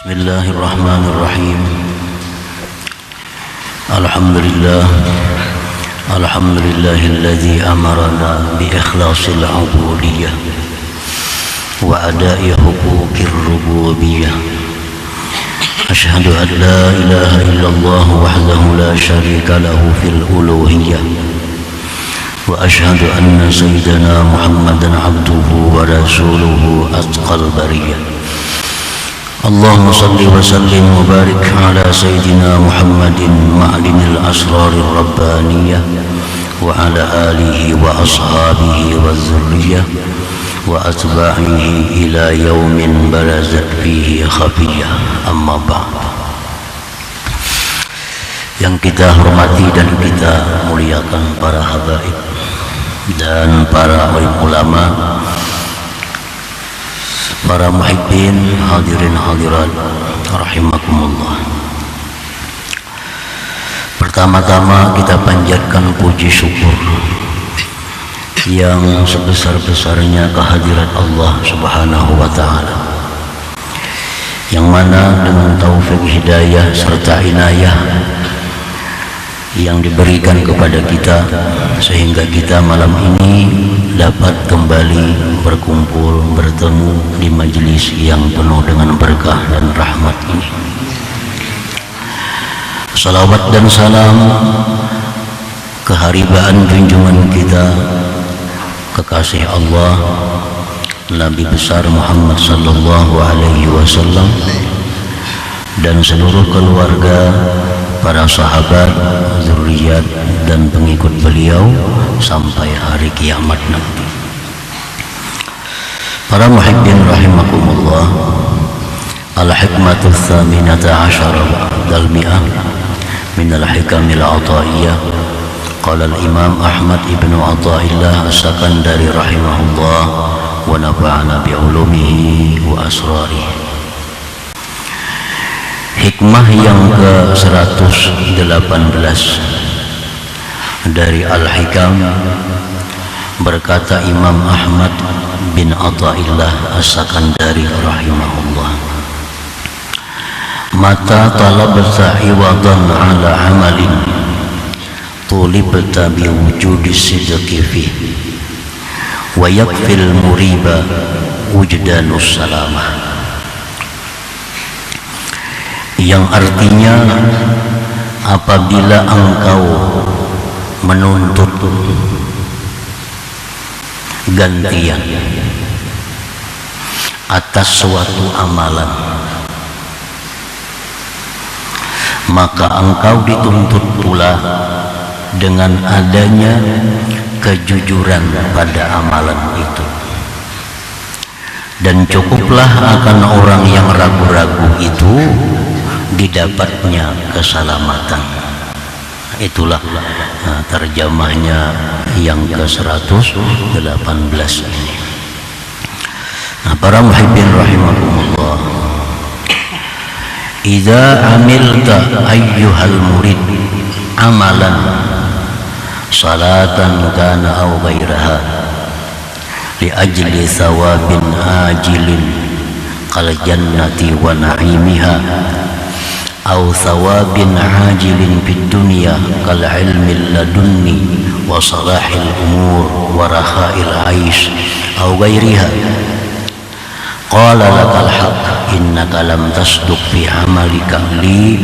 Bismillahirrahmanirrahim. Alhamdulillah. Alhamdulillahilladzi amarana bi ikhlasil ubudiyyah wa ada'i huquqir rububiyyah. Asyhadu an la ilaha illallah wahdahu la syarika lahu fil uluhiyyah. Wa asyhadu anna sayyidana Muhammadan abduhu wa rasuluhu atqal bariyah. Allahumma salli wa sallim wa barik ala sayyidina Muhammadin ma'adinil asrarir rabbaniyah wa ala alihi wa ashabihi wa zurriyah wa atba'ihi ila yaumin barazat fihi khafiyah. Amma ba'd. Yang kita hormati dan kita muliakan para habaib dan para ulama, para muhibbin, hadirin hadirat rahimakumullah. Pertama-tama kita panjatkan puji syukur yang sebesar-besarnya kehadirat Allah Subhanahu wa taala, yang mana dengan taufik hidayah serta inayah yang diberikan kepada kita sehingga kita malam ini dapat kembali berkumpul, bertemu di majelis yang penuh dengan berkah dan rahmat ini. Salawat dan salam keharibaan junjungan kita, kekasih Allah, Nabi besar Muhammad sallallahu alaihi wasallam, dan seluruh keluarga, para sahabat, zuriat dan pengikut beliau sampai hari kiamat nanti. Para muhibbin rahimakumullah, al-hikmatu tsaminata asyara ba'dal mi'ah min al-hikamil ataiyah. Qala al-imam Ahmad ibnu Athaillah as-Sakandari rahimahullah wa nafa'ana bi'ulumihi wa asrarihi. Hikmah yang ke-118 dari Al-Hikam, berkata Imam Ahmad bin Athaillah As-Sakandari rahimahullah, mata talabta iwadan ala amalin tulibta biwujudi sidqi fih wa yakfil muriba wujdanus salamah, yang artinya apabila engkau menuntut gantian atas suatu amalan, maka engkau dituntut pula dengan adanya kejujuran pada amalan itu. Dan cukuplah akan orang yang ragu-ragu itu didapatnya keselamatan. Itulah terjemahnya yang ke-118 ini. Nah, para muhibbin rahimakumullah, idza amilta ayyuhal murid amalan salatan kana aw ghairaha li ajli thawabin ajilin qal jannati wa na'imiha aw thawabin ajilin fid dunya kal ilmi ladunni wa salahil umur wa rahail aish aw ghairiha qala lakal haqq innaka lam tasduq fi amalika li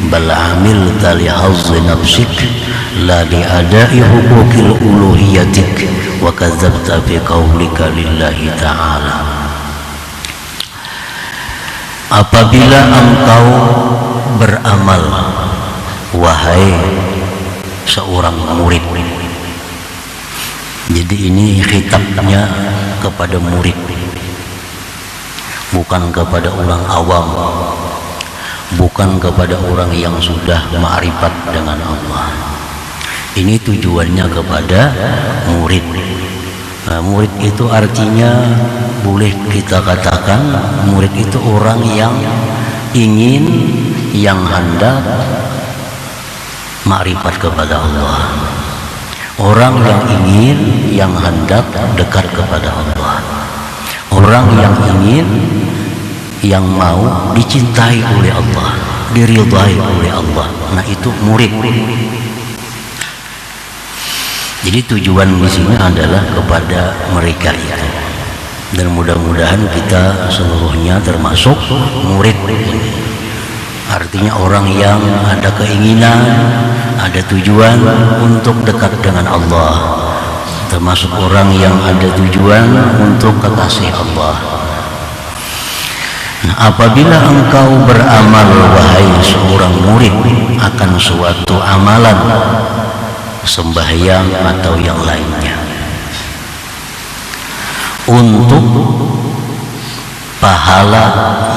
bal amilta li hazzi nafsik la li adai huquqil uluhiyatik wa kadzabta fi qaulika lillahi ta'ala. Apabila engkau beramal, wahai seorang murid, jadi ini khitabnya kepada murid, bukan kepada orang awam, bukan kepada orang yang sudah ma'rifat dengan Allah. Ini tujuannya kepada murid. Nah, murid itu artinya boleh kita katakan murid itu orang yang ingin, yang hendak ma'rifat kepada Allah, orang yang ingin, yang hendak dekat kepada Allah, orang yang ingin yang mau dicintai oleh Allah, diridhai oleh Allah. Nah, itu murid. Jadi tujuan di sini adalah kepada mereka itu. Dan mudah-mudahan kita seluruhnya termasuk murid. Artinya orang yang ada keinginan, ada tujuan untuk dekat dengan Allah, termasuk orang yang ada tujuan untuk kekasih Allah. Nah, apabila engkau beramal wahai seorang murid akan suatu amalan, sembahyang atau yang lainnya, untuk pahala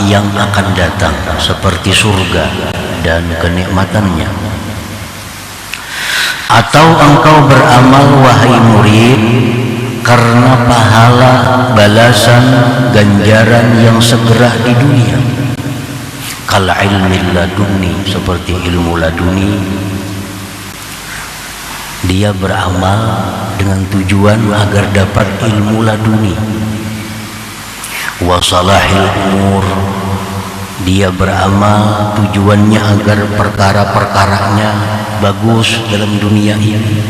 yang akan datang seperti surga dan kenikmatannya, atau engkau beramal wahai murid karena pahala, balasan, ganjaran yang segera di dunia, kal ilmi laduni, seperti ilmu laduni. Dia beramal dengan tujuan agar dapat ilmu laduni. Wa salahil umur, dia beramal tujuannya agar perkara-perkaranya bagus dalam dunia ini.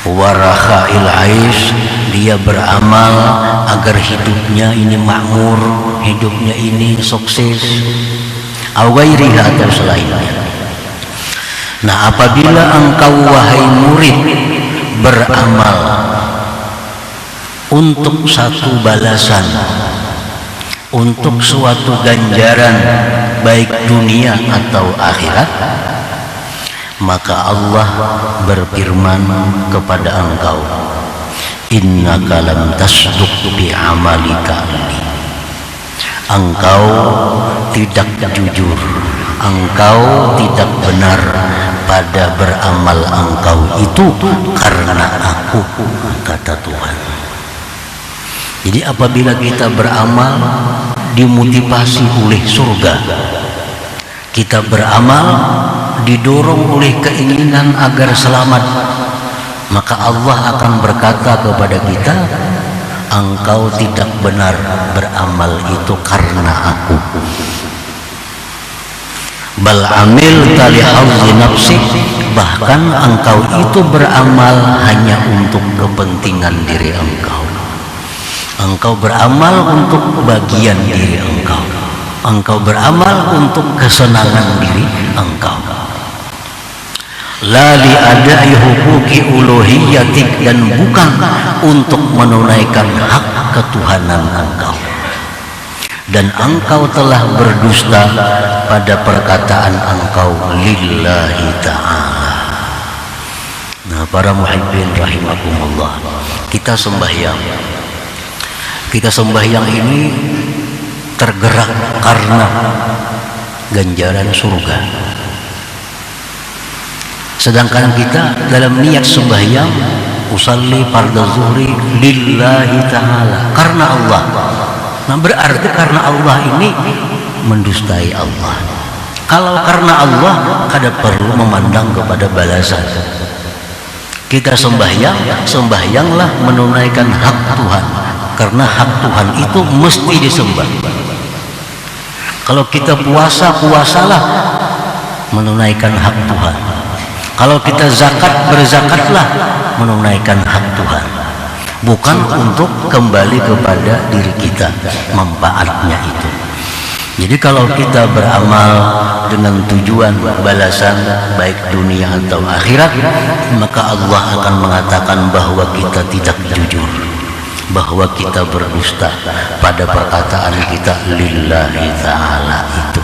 Wa rakhail aish, dia beramal agar hidupnya ini makmur, hidupnya ini sukses. Aw ghairiha, atau selainnya. Nah, apabila engkau wahai murid beramal untuk satu balasan, untuk suatu ganjaran baik dunia atau akhirat, maka Allah berfirman kepada engkau, innaka lam tasduq bi amalika, engkau tidak jujur, engkau tidak benar pada beramal engkau itu karena aku, kata Tuhan. Jadi apabila kita beramal dimotivasi oleh surga, kita beramal didorong oleh keinginan agar selamat, maka Allah akan berkata kepada kita, engkau tidak benar beramal itu karena aku. Bal amil tali hazzi nafsi, bahkan engkau itu beramal hanya untuk kepentingan diri engkau. Engkau beramal untuk bagian diri engkau. Engkau beramal untuk kesenangan diri engkau. La li adai huquqi uluhiyatik, dan bukan untuk menunaikan hak ketuhanan engkau. Dan engkau telah berdusta pada perkataan engkau lillahi ta'ala. Nah, para muhibbin rahimakumullah, kita sembahyang ini tergerak karena ganjaran surga. Sedangkan kita dalam niat sembahyang, usalli fardhu zuhri lillahi ta'ala, karena Allah. Nah, berarti karena Allah ini mendustai Allah. Kalau karena Allah, kada perlu memandang kepada balasan. Kita sembahyanglah menunaikan hak Tuhan, karena hak Tuhan itu mesti disembah. Kalau kita puasalah menunaikan hak Tuhan. Kalau kita berzakatlah menunaikan hak Tuhan. Bukan untuk kembali kepada diri kita manfaatnya itu. Jadi kalau kita beramal dengan tujuan balasan baik dunia atau akhirat, maka Allah akan mengatakan bahwa kita tidak jujur, bahwa kita berdusta pada perkataan kita lillahi ta'ala itu.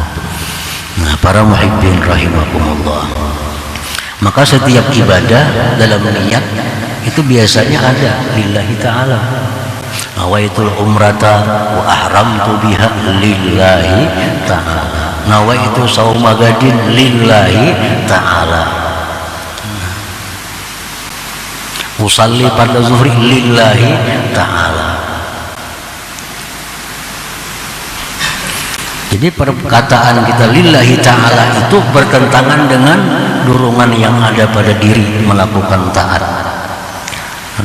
Nah, para muhibbin rahimakumullah, maka setiap ibadah dalam niat itu biasanya ada lillahi ta'ala. Nawaitul umrata wa ahramtu biha lillahi ta'ala. Nawaitu sauma gadin lillahi ta'ala. Usalli pada zuhri lillahi ta'ala. Jadi perkataan kita lillahi ta'ala itu bertentangan dengan dorongan yang ada pada diri melakukan taat.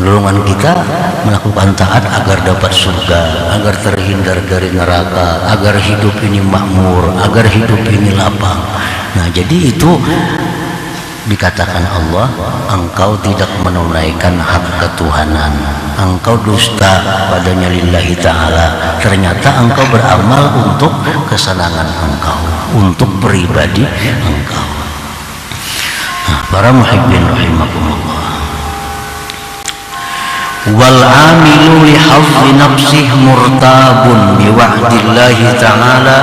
Dorongan kita melakukan taat agar dapat surga, agar terhindar dari neraka, agar hidup ini makmur, agar hidup ini lapang. Nah, jadi itu dikatakan Allah, engkau tidak menunaikan hak ketuhanan, engkau dusta padanya lillahi ta'ala. Ternyata engkau beramal untuk kesenangan engkau, untuk pribadi engkau. Nah, para muhibbin rahimakumullah, wal amilu li hafzi nafsih murtabun bi wa'dillahi ta'ala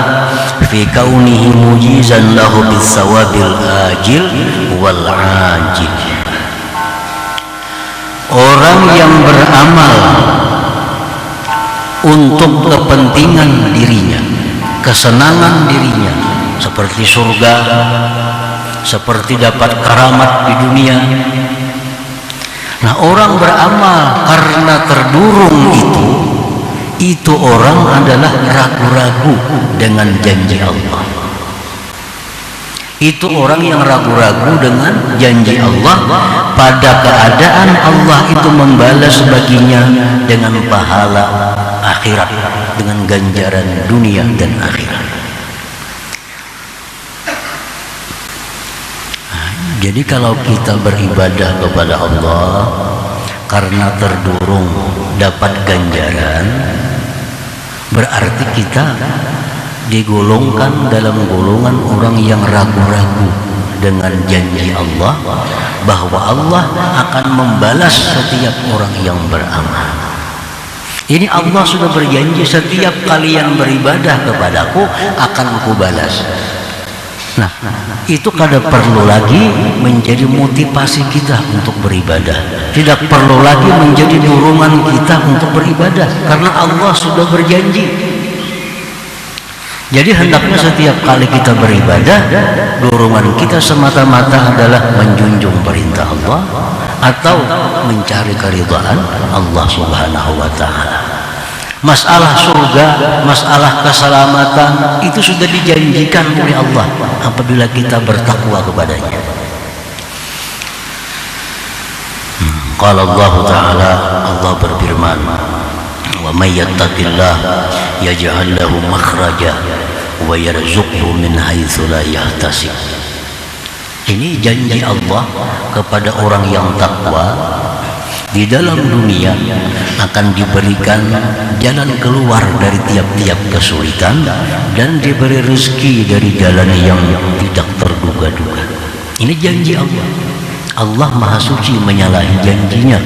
fi kaunihi mujizan lahu bis sawabil ajil wal ajil. Orang yang beramal untuk kepentingan dirinya, kesenangan dirinya, seperti surga, seperti dapat karamat di dunia. Nah, orang beramal karena terdurung itu orang adalah ragu-ragu dengan janji Allah. Itu orang yang ragu-ragu dengan janji Allah, pada keadaan Allah itu membalas baginya dengan pahala akhirat, dengan ganjaran dunia dan akhirat. Jadi kalau kita beribadah kepada Allah karena terdurung dapat ganjaran, berarti kita digolongkan dalam golongan orang yang ragu-ragu dengan janji Allah bahwa Allah akan membalas setiap orang yang beramal. Ini Allah sudah berjanji, setiap kalian beribadah kepadaku akan kubalas. Nah, itu kada perlu lagi menjadi motivasi kita untuk beribadah. Tidak perlu lagi menjadi dorongan kita untuk beribadah, karena Allah sudah berjanji. Jadi hendaknya setiap kali kita beribadah, dorongan kita semata-mata adalah menjunjung perintah Allah atau mencari keridhaan Allah Subhanahu wa ta'ala. Masalah surga, masalah keselamatan itu sudah dijanjikan oleh Allah apabila kita bertakwa kepadanya. Qala Allah Ta'ala, Allah berfirman, wa may yattaqillah yaj'al lahu makhraja wa yarzuqhu min haitsu la yahtasib. Ini janji Allah kepada orang yang takwa. Di dalam dunia akan diberikan jalan keluar dari tiap-tiap kesulitan dan diberi rezeki dari jalan yang tidak terduga-duga. Ini janji Allah. Allah Maha Suci menyalahi janjinya.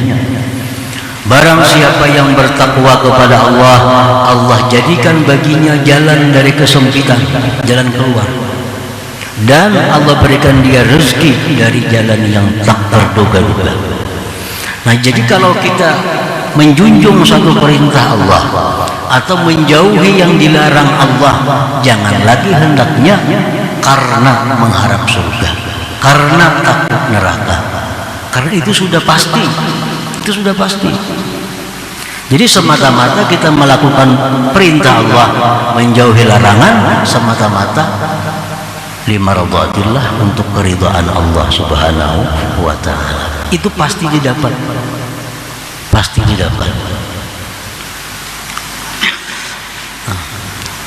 Barang siapa yang bertakwa kepada Allah, Allah jadikan baginya jalan dari kesempitan, jalan keluar. Dan Allah berikan dia rezeki dari jalan yang tak terduga-duga. Nah, jadi kalau kita menjunjung satu perintah Allah atau menjauhi yang dilarang Allah, jangan lagi hendaknya karena mengharap surga, karena takut neraka, karena itu sudah pasti. Itu sudah pasti. Jadi semata-mata kita melakukan perintah Allah, menjauhi larangan semata-mata limaradatillah, untuk keridhaan Allah Subhanahu wa ta'ala. Itu pasti didapat, pasti didapat.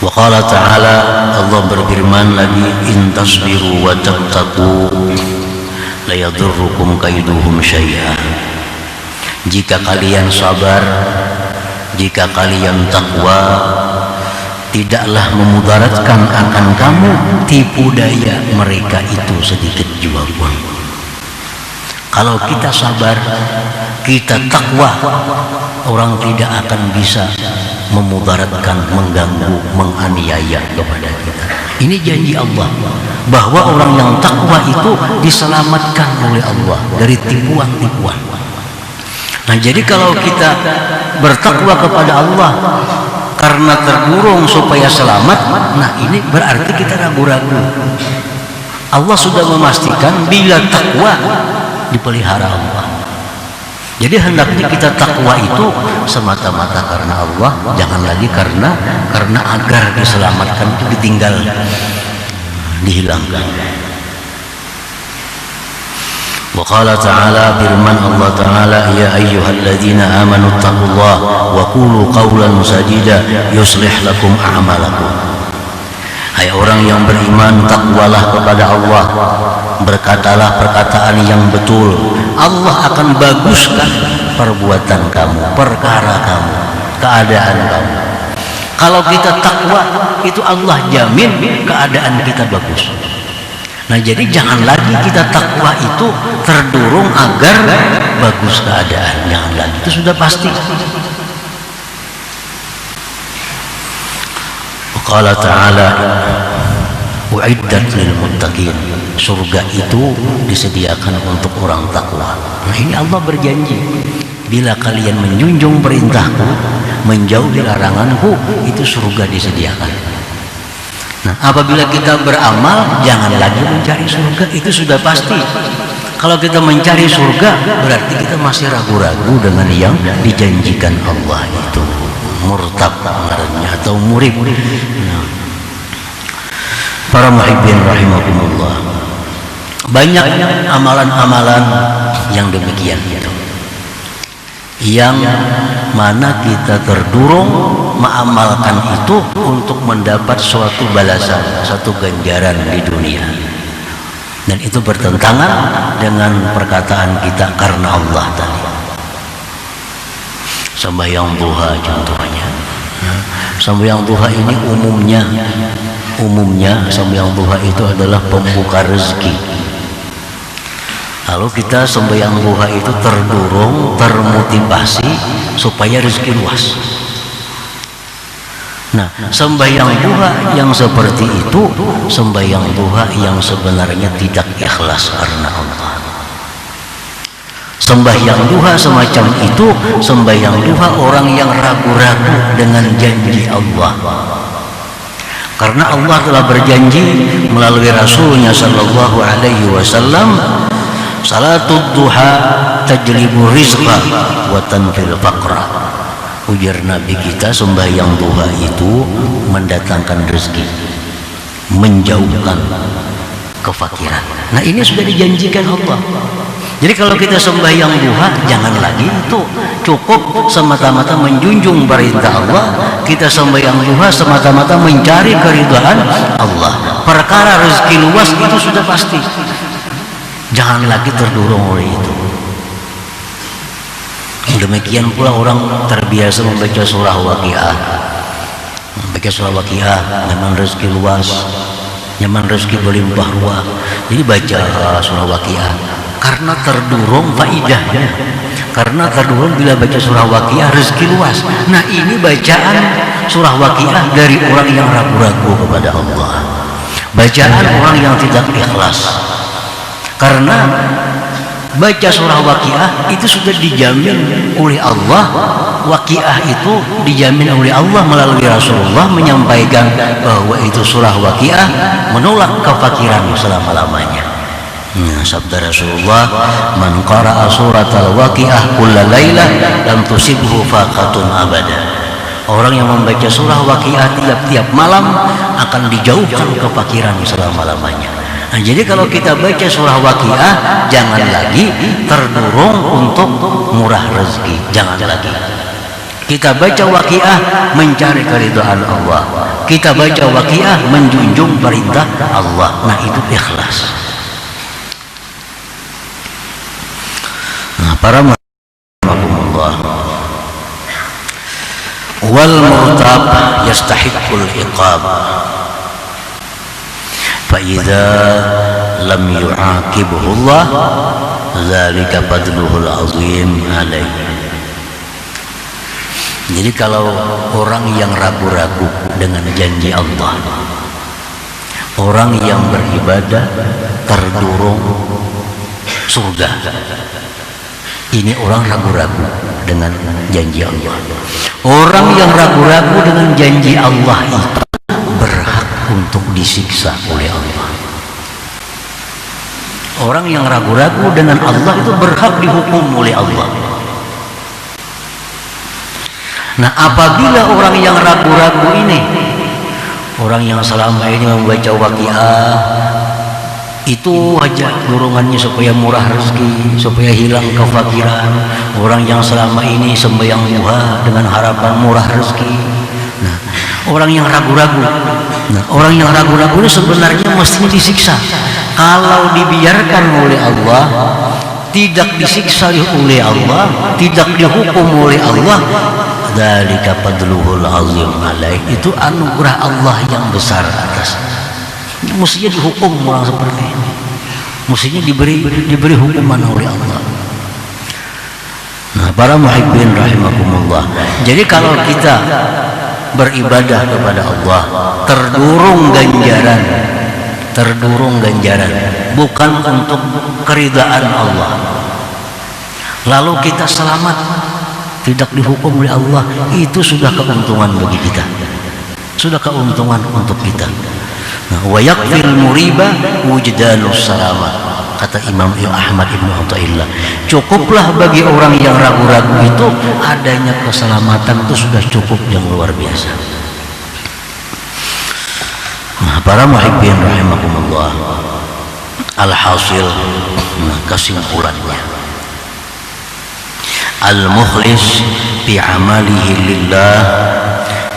Wa qala ta'ala, Allah berfirman lagi, in tasbiru wa tattaqu la yadurrukum kaiduhum syai'a. Jika kalian sabar, jika kalian takwa, tidaklah memudaratkan akan kamu tipu daya mereka itu sedikit jua pun. Kalau kita sabar, kita takwa, orang tidak akan bisa memudaratkan, mengganggu, menganiaya kepada kita. Ini janji Allah bahwa orang yang takwa itu diselamatkan oleh Allah dari tipuan-tipuan. Nah, jadi kalau kita bertakwa kepada Allah karena terdurung supaya selamat, nah ini berarti kita ragu-ragu. Allah sudah memastikan bila takwa dipelihara Allah. Jadi hendaknya kita takwa itu semata-mata karena Allah, jangan lagi karena agar diselamatkan itu dihilangkan. Wa qala ta'ala, firman Allah Ta'ala, ya ayyuhalladzina amanu taqullaha wa qulu qawlan sadida yuslih lakum a'malakum. Hai orang yang beriman, takwalah kepada Allah, berkatalah perkataan yang betul, Allah akan baguskan perbuatan kamu, perkara kamu, keadaan kamu. Kalau kita takwa, itu Allah jamin keadaan kita bagus. Nah, jadi jangan lagi kita takwa itu terdorong agar bagus keadaan, jangan lagi, itu sudah pasti. Qala ta'ala, uiddat lil muttaqin. Surga itu disediakan untuk orang takwa. Nah, ini Allah berjanji, bila kalian menjunjung perintahku, menjauhi laranganku, itu surga disediakan. Nah, apabila kita beramal, jangan lagi mencari surga, itu sudah pasti. Kalau kita mencari surga, berarti kita masih ragu-ragu dengan yang dijanjikan Allah itu. Murtab ngarannya atau murib. Nah, para muhibbin rahimakumullah, banyak amalan-amalan yang demikian itu, yang mana kita terdorong mengamalkan itu untuk mendapat suatu balasan, satu ganjaran di dunia, dan itu bertentangan dengan perkataan kita karena Allah tadi. Sembahyang duha contohnya. Sembahyang duha ini umumnya sembahyang duha itu adalah pembuka rezeki. Lalu kita sembahyang duha itu terdorong, termotivasi supaya rezeki luas. Nah, sembahyang duha yang seperti itu, sembahyang duha yang sebenarnya tidak ikhlas karena Allah. Sembahyang duha semacam itu, sembahyang duha orang yang ragu-ragu dengan janji Allah. Karena Allah telah berjanji melalui Rasulnya Sallallahu Alaihi Wasallam, salatul duha tajlibu rizqa wa tanfil faqra. Ujar Nabi kita, sembahyang duha itu mendatangkan rezeki, menjauhkan kefakiran. Nah, ini sudah dijanjikan Allah. Jadi kalau kita sembahyang duha, jangan lagi itu cukup semata-mata menjunjung perintah Allah. Kita sembahyang duha semata-mata mencari keridhaan Allah. Perkara rezeki luas itu sudah pasti. Jangan lagi terdorong oleh itu. Demikian pula orang terbiasa membaca surah Waqiah. Membaca surah Waqiah, nyaman rezeki luas, nyaman rezeki berlimpah ruah. Jadi baca surah Waqiah karena terdorong faidahnya, karena terdorong bila baca surah Waqiah rezeki luas. Nah, ini bacaan surah Waqiah dari orang yang ragu-ragu kepada Allah, bacaan orang yang tidak ikhlas. Karena baca surah Waqiah itu sudah dijamin oleh Allah. Waqiah itu dijamin oleh Allah melalui Rasulullah menyampaikan bahwa itu surah Waqiah menolak kefakiran selama-lamanya. Nah, sabda Rasulullah, man qara'a suratal Waqiah kulla lailah lam tusibhu faqatun abada. Orang yang membaca surah Waqiah tiap-tiap malam akan dijauhkan kefakiran selama-lamanya. Nah, jadi kalau kita baca surah Waqiah, jangan lagi terdorong untuk murah rezeki, jangan lagi. Kita baca Waqiah mencari keridhaan Allah. Kita baca Waqiah menjunjung perintah Allah. Nah, itu ikhlas. Nah, para rahimahumullah, wal murtab yastahiqqul iqab fa idza lam yu'aqibhu Allah dzalika fadluhul azim alaihi. Jadi kalau orang yang ragu-ragu dengan janji Allah, orang yang beribadah terdorong surga, ini orang ragu-ragu dengan janji Allah. Orang yang ragu-ragu dengan janji Allah itu berhak untuk disiksa oleh Allah. Orang yang ragu-ragu dengan Allah itu berhak dihukum oleh Allah. Nah, apabila orang yang ragu-ragu ini, orang yang selama ini membaca Waqiah Itu aja dorongannya supaya murah rezeki, supaya hilang kefakiran. Orang yang selama ini sembahyang duha dengan harapan murah rezeki. Nah, orang yang ragu-ragu. Nah, orang yang ragu-ragu ini sebenarnya mestinya disiksa. Kalau dibiarkan oleh Allah, tidak disiksa oleh Allah, tidak dihukum oleh Allah, dzalika fadluhul azim alaih, itu anugerah Allah yang besar atasnya. Mestinya dihukum orang seperti ini, mestinya diberi hukuman oleh Allah. Nah, para muhibbin rahimakumullah, jadi kalau kita beribadah kepada Allah terdurung ganjaran bukan untuk keridaan Allah, lalu kita selamat tidak dihukum oleh Allah, itu sudah keuntungan bagi kita, sudah keuntungan untuk kita. Nah, wa yakfil muriba wujdanus salamah, kata Imam Ahmad Ibn Athaillah, cukuplah bagi orang yang ragu-ragu itu adanya keselamatan, itu sudah cukup yang luar biasa. Nah, para muhibbin rahimakumullah, alhasil, nah, kesimpulannya, al-mukhlis fi amalihi lillah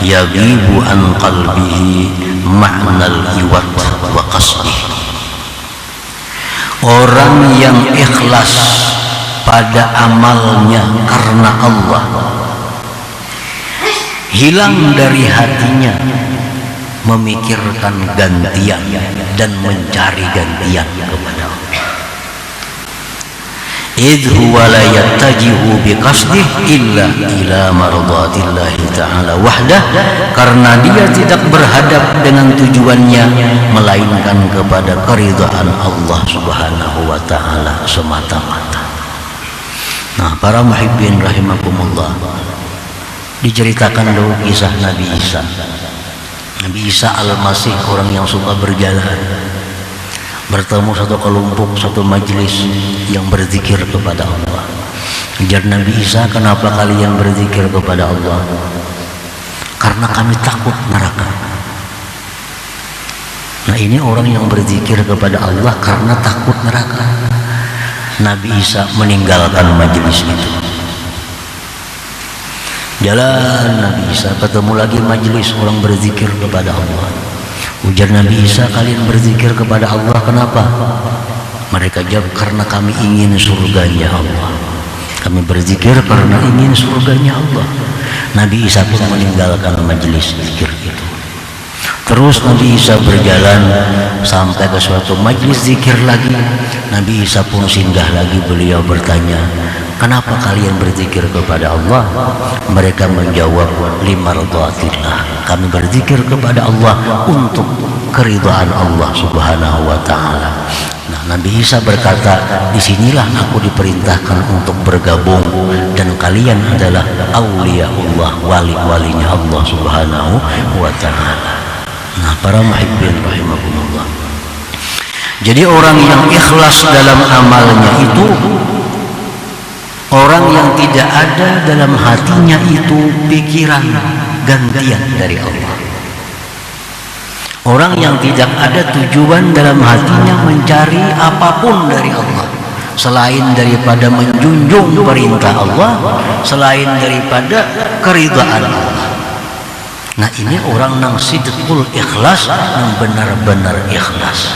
yagibu an qalbihi ma'nal iwat wa qasdih. Orang yang ikhlas pada amalnya karena Allah, hilang dari hatinya memikirkan gantian dan mencari gantian kepada Allah. Idh huwa la yattajihu biqasdih illa ila mardatillahi ta'ala wahdah, karena dia tidak berhadap dengan tujuannya melainkan kepada keridhaan Allah subhanahu wa ta'ala semata-mata. Nah, para muhibbin rahimakumullah, diceritakan dulu kisah Nabi Isa. Nabi Isa al-Masih, orang yang suka berjalan, bertemu satu kelompok, satu majelis yang berzikir kepada Allah. Ujar Nabi Isa, kenapa kalian berzikir kepada Allah? Karena kami takut neraka. Nah, ini orang yang berzikir kepada Allah karena takut neraka. Nabi Isa meninggalkan majelis itu. Jalan Nabi Isa, ketemu lagi majelis orang berzikir kepada Allah. Ujar Nabi Isa, kalian berzikir kepada Allah kenapa? Mereka jawab, karena kami ingin surganya Allah. Kami berzikir karena ingin surganya Allah. Nabi Isa pun meninggalkan majelis zikir itu. Terus Nabi Isa berjalan sampai ke suatu majelis zikir lagi. Nabi Isa pun singgah lagi, beliau bertanya, kenapa kalian berzikir kepada Allah? Mereka menjawab, limardhatillah, kami berzikir kepada Allah untuk keridhaan Allah subhanahu wa ta'ala. Nah, Nabi Isa berkata, disinilah aku diperintahkan untuk bergabung, dan kalian adalah awliyaullah, wali-walinya Allah subhanahu wa ta'ala. Nah, para muhibbin rahimakumullah, jadi orang yang ikhlas dalam amalnya itu orang yang tidak ada dalam hatinya itu pikiran gantian dari Allah. Orang yang tidak ada tujuan dalam hatinya mencari apapun dari Allah selain daripada menjunjung perintah Allah, selain daripada keridhaan Allah. Nah, ini orang yang sidqul ikhlas, yang benar-benar ikhlas.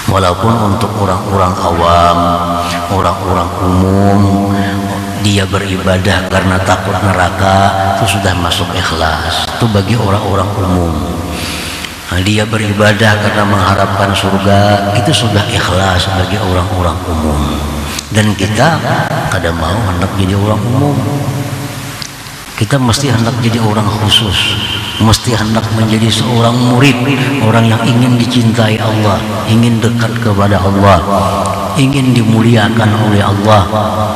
Walaupun untuk orang-orang awam, orang-orang umum, dia beribadah karena takut neraka, itu sudah masuk ikhlas. Itu bagi orang-orang umum. Nah, dia beribadah karena mengharapkan surga, itu sudah ikhlas bagi orang-orang umum. Dan kita kadang mau hendak jadi orang umum. Kita mesti hendak jadi orang khusus, mesti hendak menjadi seorang murid, orang yang ingin dicintai Allah, ingin dekat kepada Allah, ingin dimuliakan oleh Allah.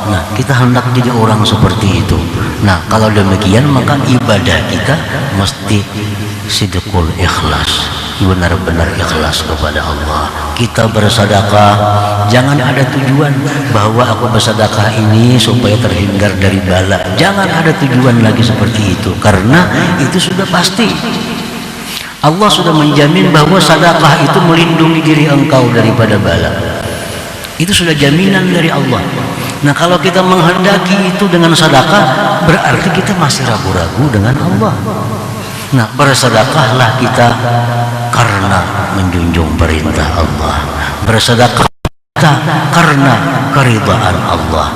Nah, kita hendak jadi orang seperti itu. Nah, kalau demikian maka ibadah kita mesti sidqul ikhlas, benar-benar ikhlas kepada Allah. Kita bersedekah jangan ada tujuan bahwa aku bersedekah ini supaya terhindar dari bala. Jangan ada tujuan lagi seperti itu, karena itu sudah pasti Allah sudah menjamin bahwa sedekah itu melindungi diri engkau daripada bala. Itu sudah jaminan dari Allah. Nah, kalau kita menghendaki itu dengan sedekah, berarti kita masih ragu-ragu dengan Allah. Nah, bersedekahlah kita karena menjunjung perintah Allah. Bersedekah kita karena keridhaan Allah.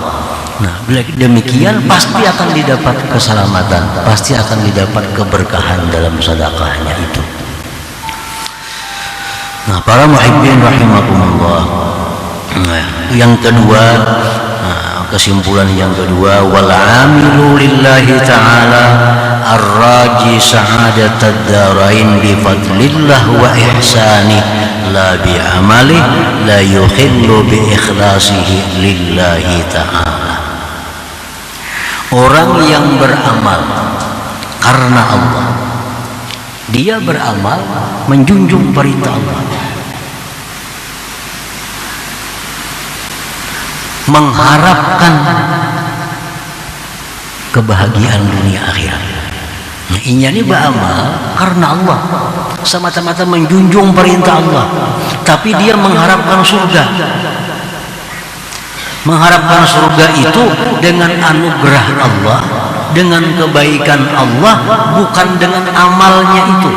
Nah, demikian pasti akan didapat keselamatan, pasti akan didapat keberkahan dalam sedekahnya itu. Nah, para muhibbin rahimakumullah. Nah, yang kedua, kesimpulan yang kedua, wal amilu lillahi ta'ala ar-raji sa'adatad darain bi fadlillah wa ihsani la bi amali la yukhillu bi ikhlasihi lillahi ta'ala. Orang yang beramal karena Allah, dia beramal menjunjung perintah Allah, mengharapkan kebahagiaan dunia akhirat. Nah, ini beramal karena Allah, semata-mata menjunjung perintah Allah, tapi dia mengharapkan surga. Mengharapkan surga itu dengan anugerah Allah, dengan kebaikan Allah, bukan dengan amalnya itu.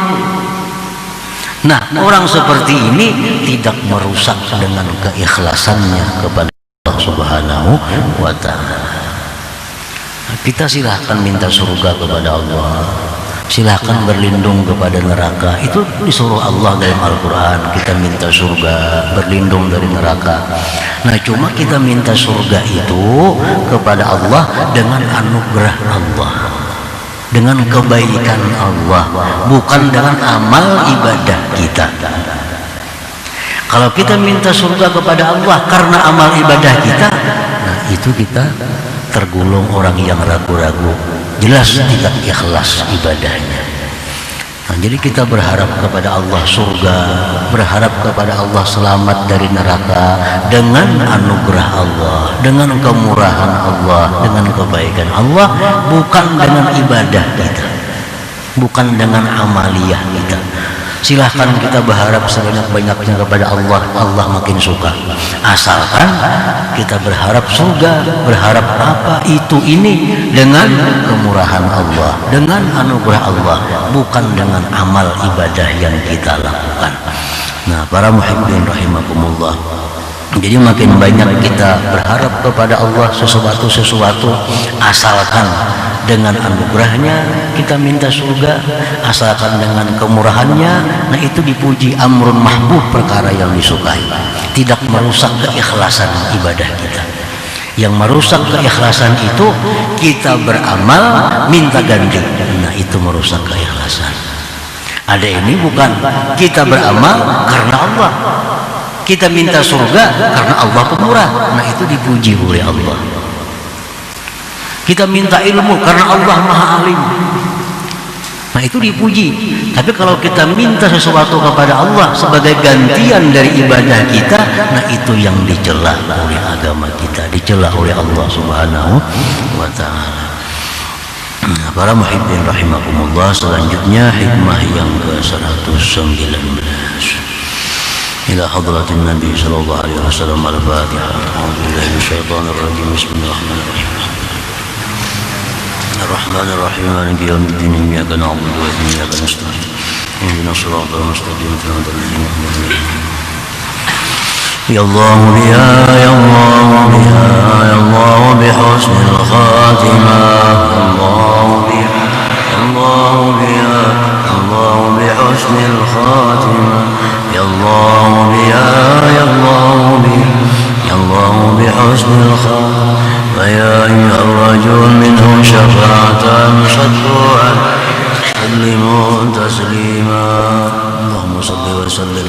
Nah, orang seperti ini tidak merusak dengan keikhlasannya kepada Allah Subhanahu wa ta'ala. Kita silahkan minta surga kepada Allah, silahkan berlindung kepada neraka. Itu disuruh Allah dalam Al-Quran. Kita minta surga, berlindung dari neraka. Nah, cuma kita minta surga itu kepada Allah dengan anugerah Allah, dengan kebaikan Allah, bukan dengan amal ibadah kita. Kalau kita minta surga kepada Allah karena amal ibadah kita, nah itu kita tergolong orang yang ragu-ragu, jelas tidak ikhlas ibadahnya. Nah, jadi kita berharap kepada Allah surga, berharap kepada Allah selamat dari neraka dengan anugerah Allah, dengan kemurahan Allah, dengan kebaikan Allah, bukan dengan ibadah kita, bukan dengan amaliyah kita. Silahkan kita berharap sebanyak-banyaknya kepada Allah, Allah makin suka. Asalkan kita berharap surga, berharap apa itu ini dengan kemurahan Allah, dengan anugerah Allah, bukan dengan amal ibadah yang kita lakukan. Nah, para muhibbin rahimakumullah, jadi makin banyak kita berharap kepada Allah sesuatu, asalkan dengan anugerahnya kita minta surga, asalkan dengan kemurahannya, nah itu dipuji, amrun mahbub, perkara yang disukai, tidak merusak keikhlasan ibadah kita. Yang merusak keikhlasan itu kita beramal minta ganti, nah itu merusak keikhlasan. Ada ini bukan kita beramal karena Allah, kita minta surga karena Allah pemurah, nah itu dipuji oleh Allah. Kita minta ilmu karena Allah Maha Alim, nah itu dipuji. Tapi kalau kita minta sesuatu kepada Allah sebagai gantian dari ibadah kita, nah itu yang dicela oleh agama kita, dicela oleh Allah Subhanahu wa ta'ala. Nah, para muhibbin rahimakumullah, selanjutnya hikmah yang ke-119 ila hadratin Nabi sallallahu alaihi wasallam. Al-Fatihah. A'udzubillahi minasyaitonir rajim. Bismillahirrahmanirrahim. الرحمن الرحيم مالك يوم الدين إياك نعبد وإياك نستعين اهدنا الصراط المستقيم صراط الذين أنعمت عليهم يا الله بها يا الله بها يا الله بحسن الخاتمة يا الله بها يا الله بها يا الله بحسن الخاتمة يا الله بها يا الله بها يا الله بحسن الخاتمة فيا أيها الرجل منهم شفاعة صلوا عليه سلموا تسليما اللهم صل وسلم